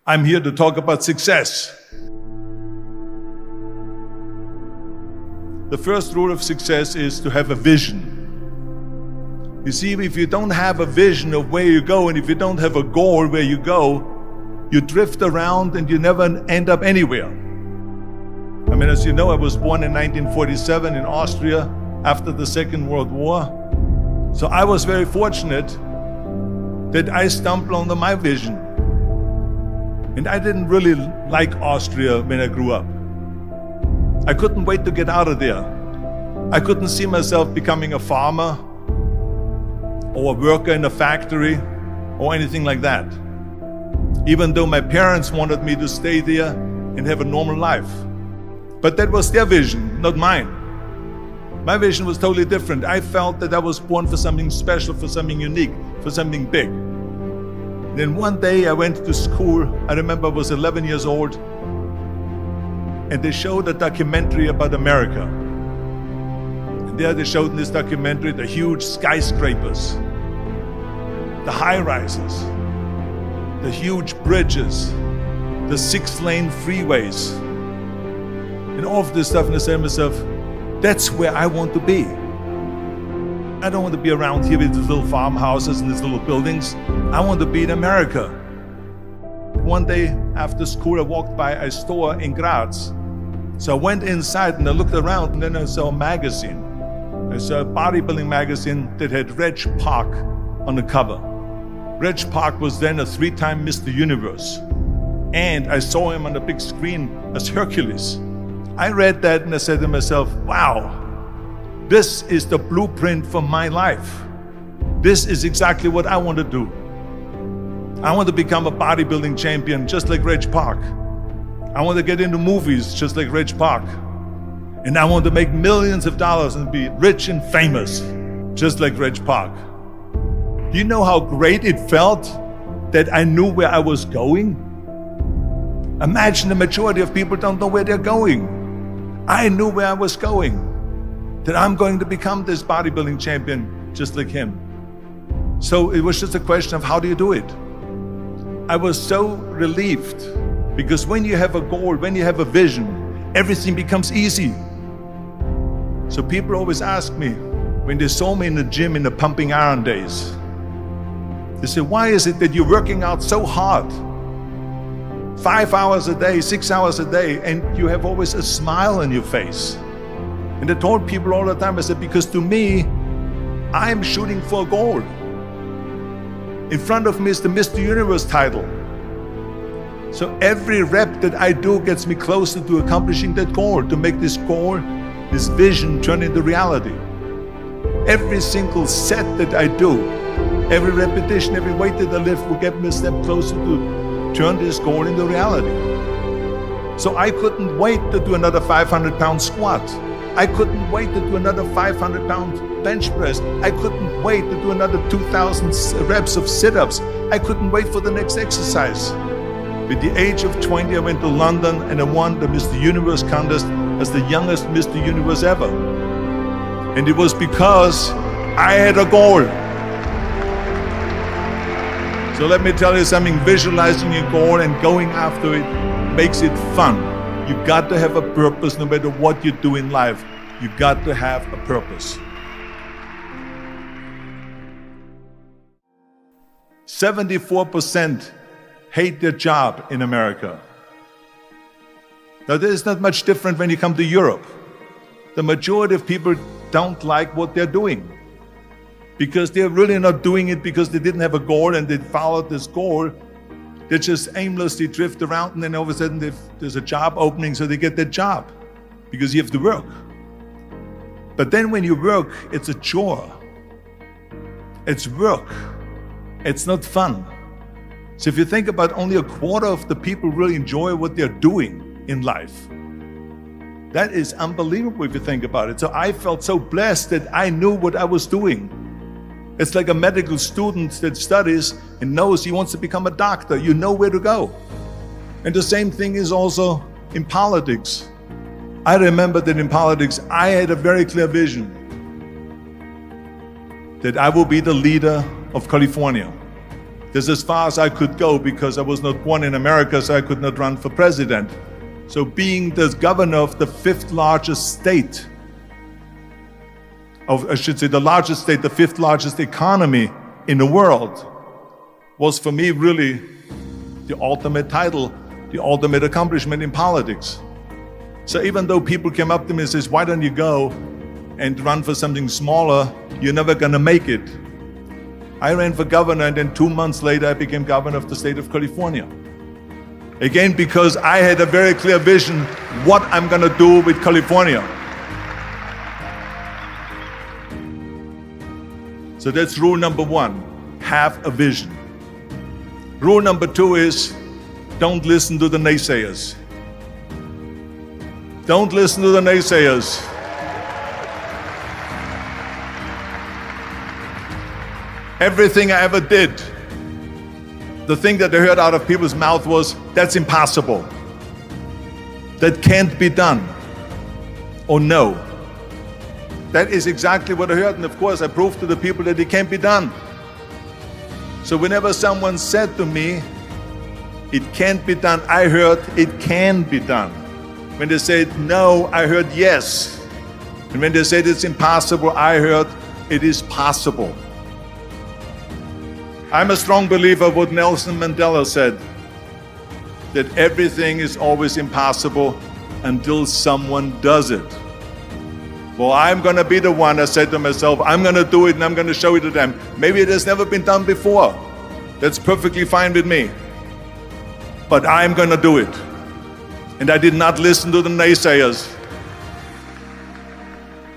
I'm here to talk about success. The first rule of success is to have a vision. You see, if you don't have a vision of where you go, and if you don't have a goal where you go, you drift around and you never end up anywhere. I mean, as you know, I was born in 1947 in Austria after the Second World War. So I was very fortunate that I stumbled onto my vision. And I didn't really like Austria when I grew up. I couldn't wait to get out of there. I couldn't see myself becoming a farmer or a worker in a factory or anything like that. Even though my parents wanted me to stay there and have a normal life. But that was their vision, not mine. My vision was totally different. I felt that I was born for something special, for something unique, for something big. Then one day I went to school. I remember I was 11 years old, and they showed a documentary about America. And there they showed in this documentary the huge skyscrapers, the high-rises, the huge bridges, the 6-lane freeways, and all of this stuff. And I said to myself, that's where I want to be. I don't want to be around here with these little farmhouses and these little buildings. I want to be in America. One day after school, I walked by a store in Graz. So I went inside and I looked around, and then I saw a magazine. I saw a bodybuilding magazine that had Reg Park on the cover. Reg Park was then a 3-time Mr. Universe. And I saw him on the big screen as Hercules. I read that and I said to myself, wow, this is the blueprint for my life. This is exactly what I want to do. I want to become a bodybuilding champion just like Reg Park. I want to get into movies just like Reg Park. And I want to make millions of dollars and be rich and famous just like Reg Park. Do you know how great it felt that I knew where I was going? Imagine the majority of people don't know where they're going. I knew where I was going, that I'm going to become this bodybuilding champion just like him. So it was just a question of how do you do it? I was so relieved, because when you have a goal, when you have a vision, everything becomes easy. So people always ask me, when they saw me in the gym in the pumping iron days, they say, why is it that you're working out so hard? 5 hours a day, 6 hours a day, and you have always a smile on your face. And I told people all the time, I said, because to me, I'm shooting for a goal. In front of me is the Mr. Universe title. So every rep that I do gets me closer to accomplishing that goal, to make this goal, this vision turn into reality. Every single set that I do, every repetition, every weight that I lift will get me a step closer to turn this goal into reality. So I couldn't wait to do another 500-pound squat. I couldn't wait to do another 500-pound bench press. I couldn't wait to do another 2,000 reps of sit-ups. I couldn't wait for the next exercise. At the age of 20, I went to London and I won the Mr. Universe contest as the youngest Mr. Universe ever. And it was because I had a goal. So let me tell you something, visualizing your goal and going after it makes it fun. You got to have a purpose no matter what you do in life. You got to have a purpose. 74% hate their job in America. Now this is not much different when you come to Europe. The majority of people don't like what they're doing, because they're really not doing it because they didn't have a goal and they followed this goal. They just aimlessly drift around, and then all of a sudden there's a job opening, so they get that job because you have to work. But then when you work, it's a chore. It's work. It's not fun. So if you think about, only a quarter of the people really enjoy what they're doing in life. That is unbelievable if you think about it. So I felt so blessed that I knew what I was doing. It's like a medical student that studies and knows he wants to become a doctor. You know where to go. And the same thing is also in politics. I remember that in politics, I had a very clear vision that I will be the leader of California. That's as far as I could go because I was not born in America, so I could not run for president. So being the governor of the fifth largest state, the largest state, the fifth largest economy in the world, was for me really the ultimate title, the ultimate accomplishment in politics. So even though people came up to me and says, why don't you go and run for something smaller, you're never gonna make it. I ran for governor, and then 2 months later I became governor of the state of California. Again, because I had a very clear vision what I'm gonna do with California. So that's rule number one, have a vision. Rule number two is, don't listen to the naysayers. Don't listen to the naysayers. Everything I ever did, the thing that I heard out of people's mouth was, that's impossible. That can't be done. Or no. That is exactly what I heard, and of course I proved to the people that it can't be done. So whenever someone said to me, it can't be done, I heard, it can be done. When they said no, I heard yes. And when they said it's impossible, I heard, it is possible. I'm a strong believer of what Nelson Mandela said, that everything is always impossible until someone does it. Well, I'm gonna be the one, I said to myself, I'm gonna do it and I'm gonna show it to them. Maybe it has never been done before. That's perfectly fine with me. But I'm gonna do it. And I did not listen to the naysayers.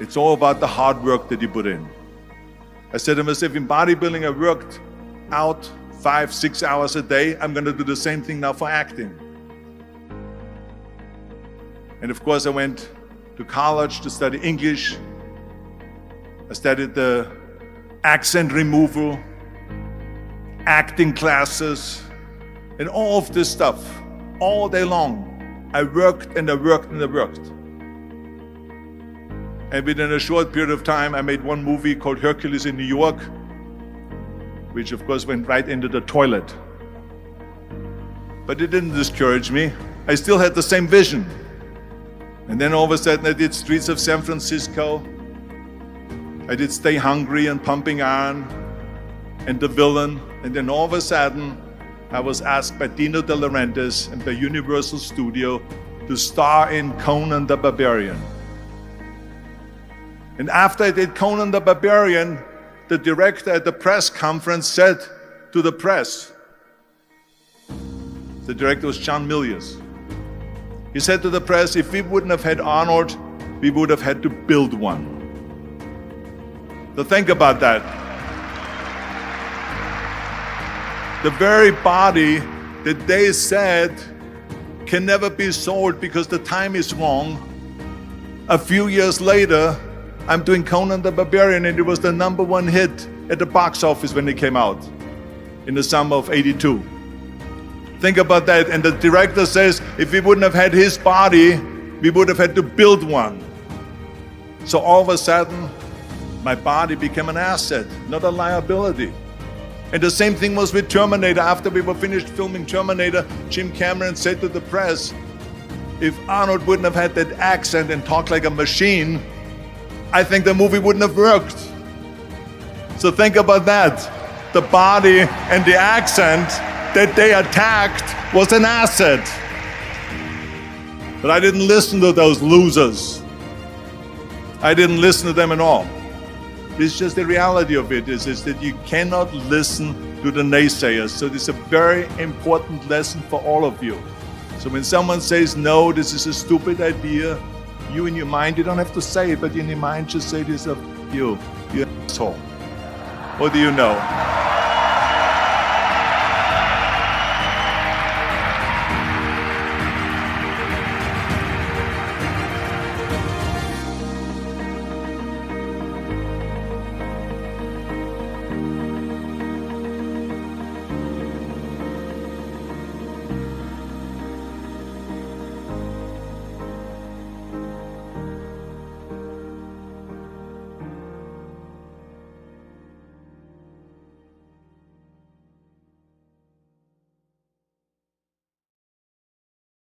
It's all about the hard work that you put in. I said to myself, in bodybuilding I worked out 5-6 hours a day. I'm gonna do the same thing now for acting. And of course I went to college to study English. I studied the accent removal, acting classes, and all of this stuff, all day long. I worked and I worked and I worked. And within a short period of time, I made one movie called Hercules in New York, which of course went right into the toilet. But it didn't discourage me. I still had the same vision. And then all of a sudden I did Streets of San Francisco. I did Stay Hungry and Pumping Iron and The Villain. And then all of a sudden I was asked by Dino De Laurentiis and by Universal Studio to star in Conan the Barbarian. And after I did Conan the Barbarian, the director at the press conference said to the press, the director was John Milius. He said to the press, if we wouldn't have had Arnold, we would have had to build one. So think about that. The very body that they said can never be sold because the time is wrong. A few years later, I'm doing Conan the Barbarian, and it was the #1 hit at the box office when it came out in the summer of '82. Think about that. And the director says, if we wouldn't have had his body, we would have had to build one. So all of a sudden, my body became an asset, not a liability. And the same thing was with Terminator. After we were finished filming Terminator, Jim Cameron said to the press, if Arnold wouldn't have had that accent and talked like a machine, I think the movie wouldn't have worked. So think about that. The body and the accent that they attacked was an asset. But I didn't listen to those losers. I didn't listen to them at all. It's just the reality of it is that you cannot listen to the naysayers. So this is a very important lesson for all of you. So when someone says, no, this is a stupid idea, you in your mind, you don't have to say it, but in your mind just say to yourself, you're an asshole. What do you know?